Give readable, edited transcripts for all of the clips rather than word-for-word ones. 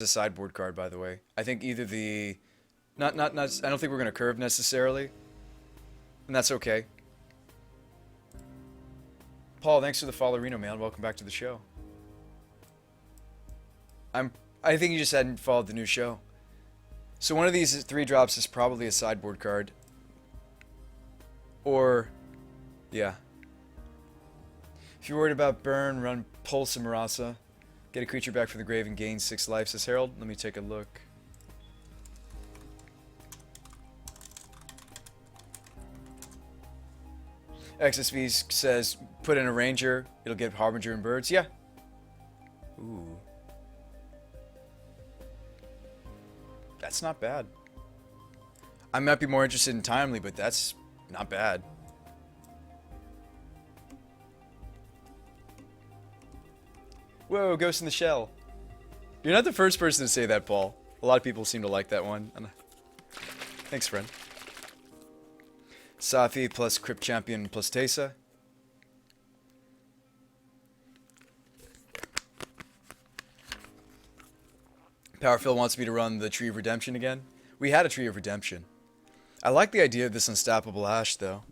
a sideboard card, by the way. I think either the... Not, I don't think we're going to curve necessarily. And that's okay. Paul, thanks for the follow, Reno, man. Welcome back to the show. I think you just hadn't followed the new show. So one of these 3-drops is probably a sideboard card. Or, yeah. If you're worried about burn, run Pulse and Marasa. Get a creature back from the grave and gain 6 life, says Harold. Let me take a look. XSV says, put in a Ranger. It'll get Harbinger and Birds. Yeah. Ooh. That's not bad. I might be more interested in Timely, but that's not bad. Whoa, Ghost in the Shell. You're not the first person to say that, Paul. A lot of people seem to like that one. Thanks, friend. Safi plus Crypt Champion plus Tesa. Powerfill wants me to run the Tree of Redemption again. We had a Tree of Redemption. I like the idea of this Unstoppable Ash, though.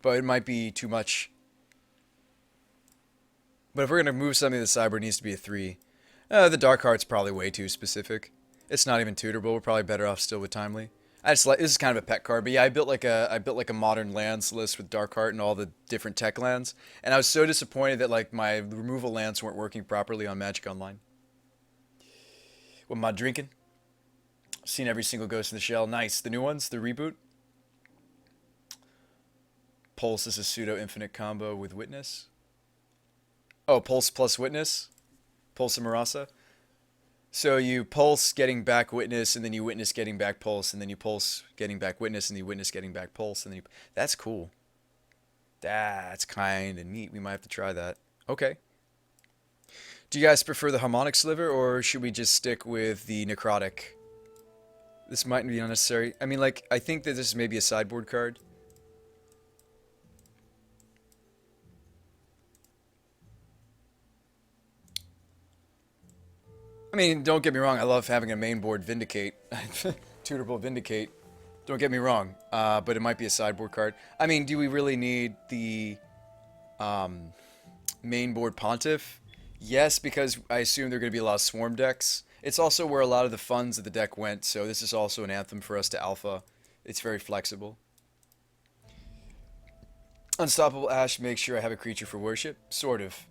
But it might be too much. But if we're going to move something to the sideboard, it needs to be a 3. The Dark Heart's probably way too specific. It's not even tutorable. We're probably better off still with Timely. I just like, this is kind of a pet card, but yeah, I built like a modern lands list with Dark Heart and all the different tech lands, and I was so disappointed that like my removal lands weren't working properly on Magic Online. What am I drinking? Seen every single Ghost in the Shell. Nice. The new ones, the reboot. Pulse is a pseudo infinite combo with Witness. Oh, Pulse plus Witness. Pulse and Marasa. So you Pulse getting back Witness, and then you Witness getting back Pulse, and then you Pulse getting back Witness, and you Witness getting back Pulse, and then you... That's cool. That's kind of neat. We might have to try that. Okay. Do you guys prefer the Harmonic Sliver, or should we just stick with the Necrotic? This might be unnecessary. I mean, like, I think that this is maybe a sideboard card. I mean, don't get me wrong, I love having a main board Vindicate. Tutorable Vindicate. Don't get me wrong, but it might be a sideboard card. I mean, do we really need the main board Pontiff? Yes, because I assume there are going to be a lot of Swarm decks. It's also where a lot of the funds of the deck went, so this is also an anthem for us to alpha. It's very flexible. Unstoppable Ash makes sure I have a creature for worship. Sort of.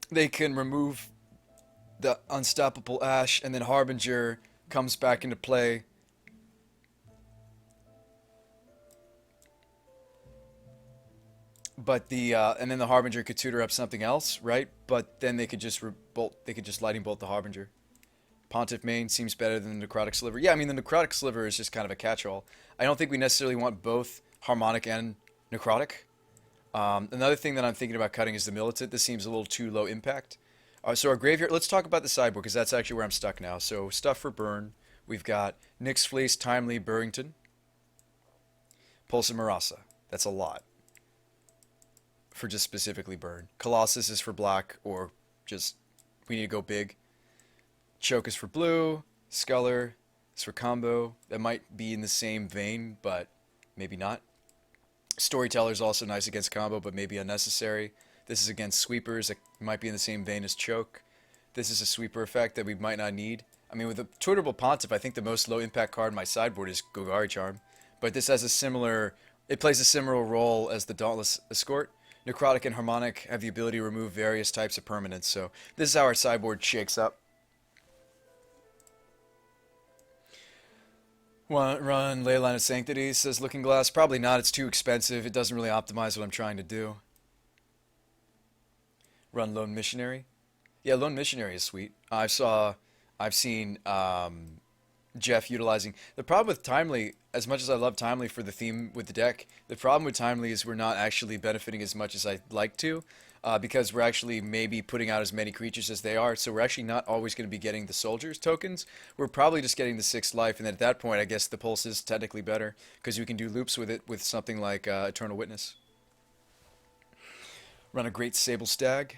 They can remove the Unstoppable Ash, and then Harbinger comes back into play. But the and then the Harbinger could tutor up something else, right? But then they could just lightning bolt the Harbinger. Pontiff main seems better than the Necrotic Sliver. Yeah, I mean the Necrotic Sliver is just kind of a catch-all. I don't think we necessarily want both Harmonic and Necrotic. Another thing that I'm thinking about cutting is the Militant. This seems a little too low impact. So our graveyard, let's talk about the sideboard, because that's actually where I'm stuck now. So stuff for burn. We've got Nyx Fleece, Timely, Burrington, Pulse and Marasa. That's a lot for just specifically burn. Colossus is for black, or just we need to go big. Choke is for blue. Sculler is for combo. That might be in the same vein, but maybe not. Storyteller is also nice against combo, but maybe unnecessary. This is against sweepers. It might be in the same vein as Choke. This is a sweeper effect that we might not need. I mean, with the Tutorable Pontiff, I think the most low impact card in my sideboard is Golgari Charm. But this has a similar... It plays a similar role as the Dauntless Escort. Necrotic and Harmonic have the ability to remove various types of permanents. So this is how our sideboard shakes up. Run Leyline of Sanctity, says Looking Glass. Probably not. It's too expensive. It doesn't really optimize what I'm trying to do. Run Lone Missionary. Yeah, Lone Missionary is sweet. I've seen Jeff utilizing... The problem with Timely, as much as I love Timely for the theme with the deck, the problem with Timely is we're not actually benefiting as much as I'd like to, because we're actually maybe putting out as many creatures as they are, so we're actually not always going to be getting the Soldiers tokens. We're probably just getting the 6th life, and then at that point, I guess the Pulse is technically better, because we can do loops with it with something like Eternal Witness. Run a Great Sable Stag.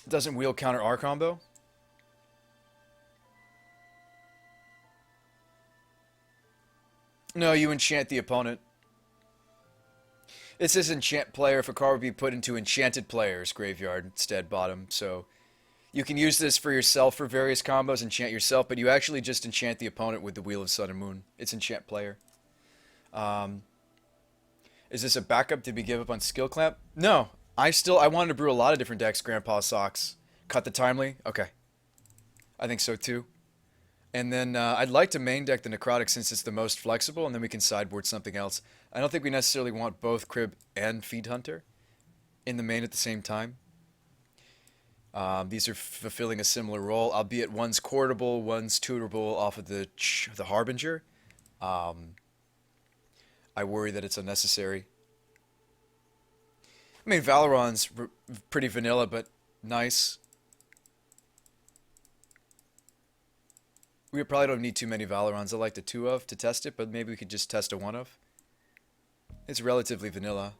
Doesn't wheel counter our combo? No, you enchant the opponent. It says enchant player if a card would be put into enchanted player's graveyard instead, bottom. So you can use this for yourself for various combos, enchant yourself, but you actually just enchant the opponent with the Wheel of Sun and Moon. It's enchant player. Is this a backup? Did we give up on skill clamp? No. I wanted to brew a lot of different decks, Grandpa Socks. Cut the timely? Okay. I think so too. And then I'd like to main deck the Necrotic since it's the most flexible, and then we can sideboard something else. I don't think we necessarily want both Crib and Feed Hunter in the main at the same time. These are fulfilling a similar role, albeit one's courtable, one's tutorable off of the Harbinger. I worry that it's unnecessary. I mean, Valoron's pretty vanilla, but nice. We probably don't need too many Valorons. I like the 2 of to test it, but maybe we could just test a 1 of. It's relatively vanilla.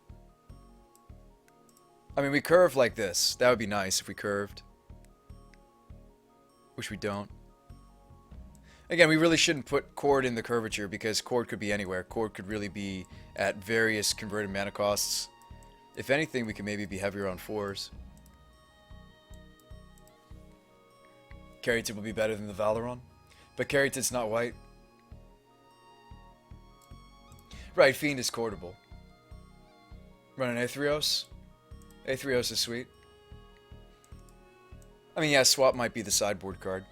I mean, we curve like this. That would be nice if we curved. Which we don't. Again, we really shouldn't put Chord in the curvature because Chord could be anywhere. Chord could really be at various converted mana costs. If anything, we could maybe be heavier on 4s. Carrytid will be better than the Valoron. But Carrytid's not white. Right, Fiend is courtable. Run an Aetherios. Aetherios is sweet. I mean, yeah, Swap might be the sideboard card.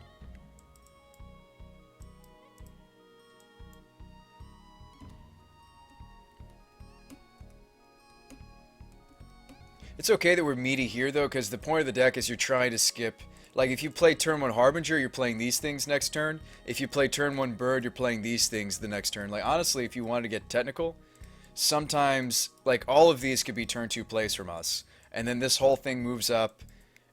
It's okay that we're meaty here, though, because the point of the deck is you're trying to skip. Like, if you play turn 1 Harbinger, you're playing these things next turn. If you play turn 1 Bird, you're playing these things the next turn. Like, honestly, if you wanted to get technical, sometimes, like, all of these could be turn 2 plays from us. And then this whole thing moves up,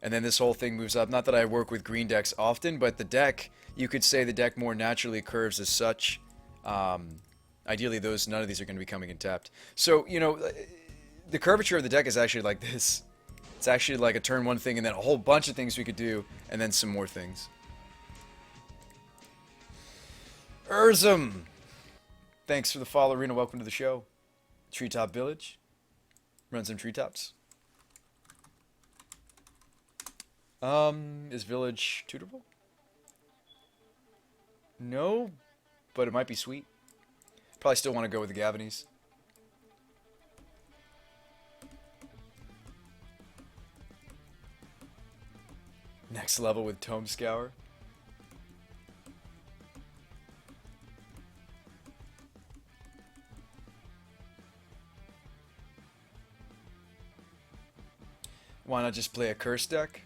and then this whole thing moves up. Not that I work with green decks often, but the deck, you could say the deck more naturally curves as such. Ideally, none of these are going to be coming in tapped. So, you know, the curvature of the deck is actually like this. It's actually like a turn 1 thing and then a whole bunch of things we could do and then some more things. Urzum! Thanks for the follow, Rena. Welcome to the show. Treetop Village. Run some treetops. Is Village tutorable? No, but it might be sweet. Probably still want to go with the Gavinies. Next level with Tome Scour. Why not just play a curse deck?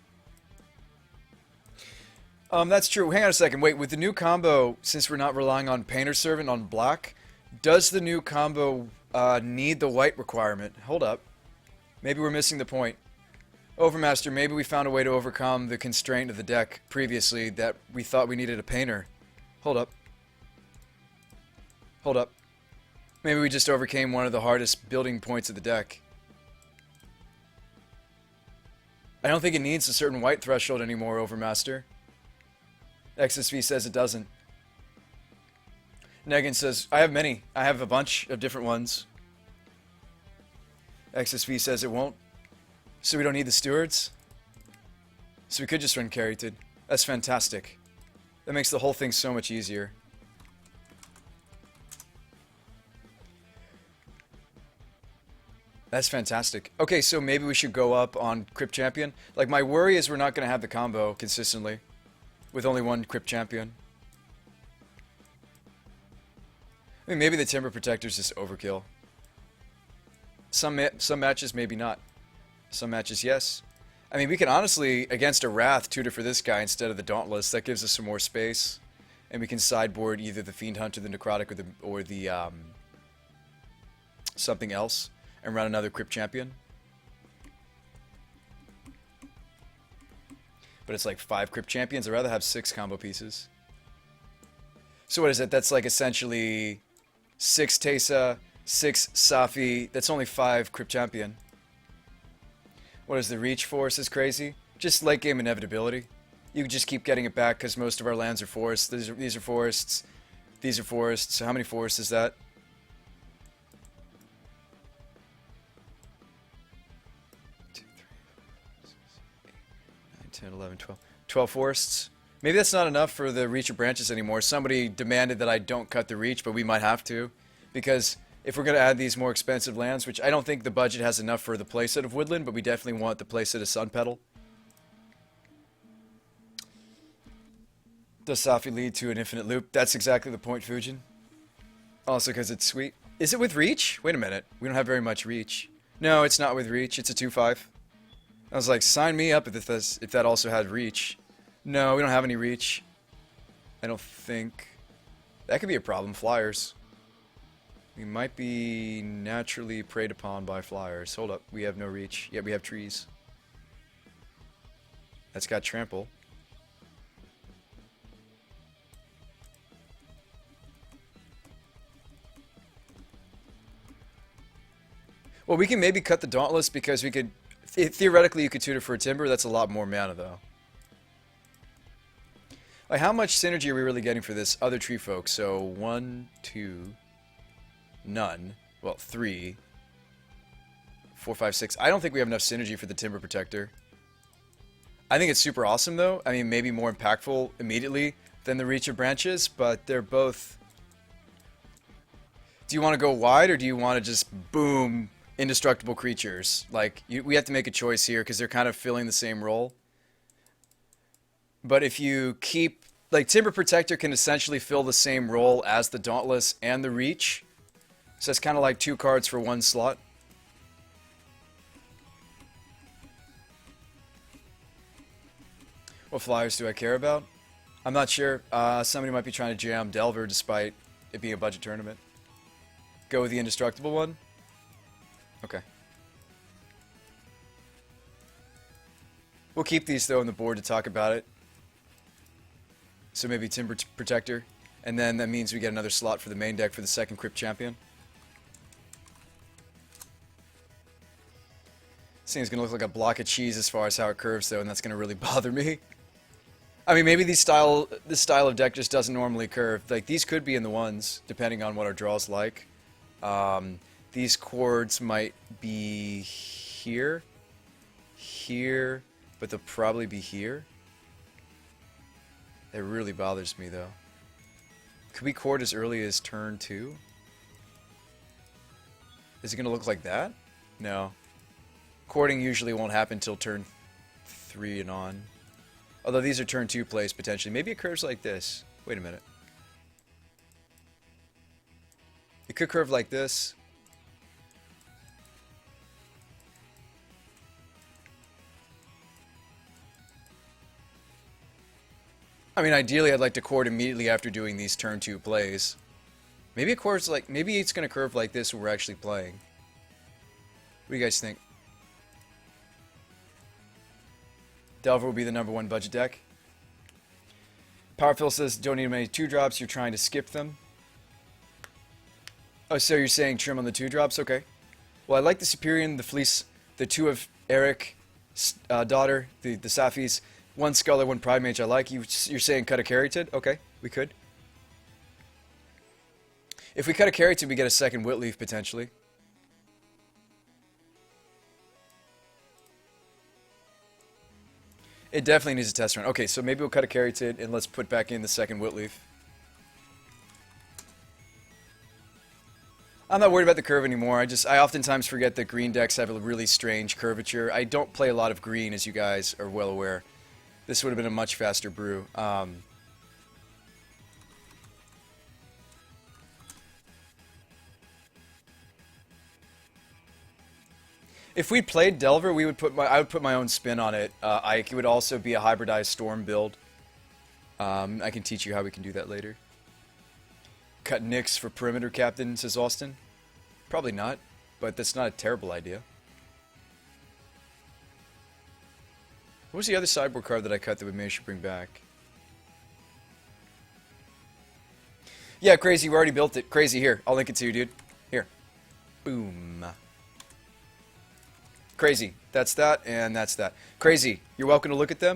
That's true. Hang on a second. Wait, with the new combo, since we're not relying on Painter Servant on black, does the new combo need the white requirement? Hold up. Maybe we're missing the point. Overmaster, maybe we found a way to overcome the constraint of the deck previously that we thought we needed a painter. Hold up. Hold up. Maybe we just overcame one of the hardest building points of the deck. I don't think it needs a certain white threshold anymore, Overmaster. XSV says it doesn't. Negan says, I have many. I have a bunch of different ones. XSV says it won't. So we don't need the stewards? So we could just run Carrytid. That's fantastic. That makes the whole thing so much easier. That's fantastic. Okay, so maybe we should go up on Crypt Champion. Like, my worry is we're not going to have the combo consistently with only one Crypt Champion. I mean, maybe the Timber Protector's just overkill. Some matches, maybe not. Some matches, yes. I mean, we can honestly, against a Wrath, tutor for this guy instead of the Dauntless. That gives us some more space. And we can sideboard either the Fiend Hunter, the Necrotic, or the something else. And run another Crypt Champion. But it's like 5 Crypt Champions. I'd rather have 6 combo pieces. So what is it? That's like essentially 6 Teysa, 6 Safi. That's only 5 Crypt Champion. What is the reach force is crazy? Just late game inevitability. You can just keep getting it back because most of our lands are forests. These are forests. These are forests. So how many forests is that? 2, 3, 4, 5, 6, 7, 8, 9, 10, 11, 12. 12 forests. Maybe that's not enough for the reach of branches anymore. Somebody demanded that I don't cut the reach, but we might have to. Because if we're going to add these more expensive lands, which I don't think the budget has enough for the playset of Woodland, but we definitely want the playset of Sun Petal. Does Safi lead to an infinite loop? That's exactly the point, Fujin. Also because it's sweet. Is it with reach? Wait a minute. We don't have very much reach. No, it's not with reach. It's a 2/5. I was like, sign me up if that also had reach. No, we don't have any reach. I don't think. That could be a problem. Flyers. We might be naturally preyed upon by flyers. Hold up. We have no reach. Yeah, we have trees. That's got trample. Well, we can maybe cut the Dauntless because we could... Theoretically, you could tutor for a Timber. That's a lot more mana, though. Like, how much synergy are we really getting for this other tree folk? So, 1, 2, none. Well, 3, 4, 5, 6. I don't think we have enough synergy for the Timber Protector. I think it's super awesome, though. I mean, maybe more impactful immediately than the Reach of Branches, but they're both... Do you want to go wide, or do you want to just boom indestructible creatures? Like, we have to make a choice here, because they're kind of filling the same role. But if you keep... Like, Timber Protector can essentially fill the same role as the Dauntless and the Reach. So it's kind of like 2 cards for 1 slot. What flyers do I care about? I'm not sure. Somebody might be trying to jam Delver despite it being a budget tournament. Go with the indestructible one? Okay. We'll keep these, though, on the board to talk about it. So maybe Timber Protector. And then that means we get another slot for the main deck for the second Crypt Champion. This thing's going to look like a block of cheese as far as how it curves, though, and that's going to really bother me. I mean, maybe this style of deck just doesn't normally curve. Like, these could be in the ones, depending on what our draw's like. These chords might be here, here, but they'll probably be here. It really bothers me, though. Could we chord as early as turn 2? Is it going to look like that? No. Chording usually won't happen until turn 3 and on. Although these are turn 2 plays, potentially. Maybe it curves like this. Wait a minute. It could curve like this. I mean, ideally, I'd like to chord immediately after doing these turn 2 plays. Maybe it chords like... Maybe it's going to curve like this when we're actually playing. What do you guys think? Delver will be the #1 budget deck. Powerfill says, don't need many 2-drops. You're trying to skip them. Oh, so you're saying trim on the 2-drops? Okay. Well, I like the Superior, the Fleece, the 2 of Eric's daughter, the Safis. 1 Scholar, 1 Pride Mage I like. You're saying cut a Carrington? Okay, we could. If we cut a Carrington, we get a second Whitleaf, potentially. It definitely needs a test run. Okay, so maybe we'll cut a Carrington, and let's put back in the second Whitleaf. I'm not worried about the curve anymore. I oftentimes forget that green decks have a really strange curvature. I don't play a lot of green, as you guys are well aware. This would have been a much faster brew. If we played Delver, I would put my own spin on it. It would also be a hybridized Storm build. I can teach you how we can do that later. Cut Nyx for Perimeter Captain, says Austin. Probably not, but that's not a terrible idea. What was the other sideboard card that I cut that we maybe should bring back? Yeah, Crazy, we already built it. Crazy, here. I'll link it to you, dude. Here. Boom. Crazy. That's that, and that's that. Crazy. You're welcome to look at them.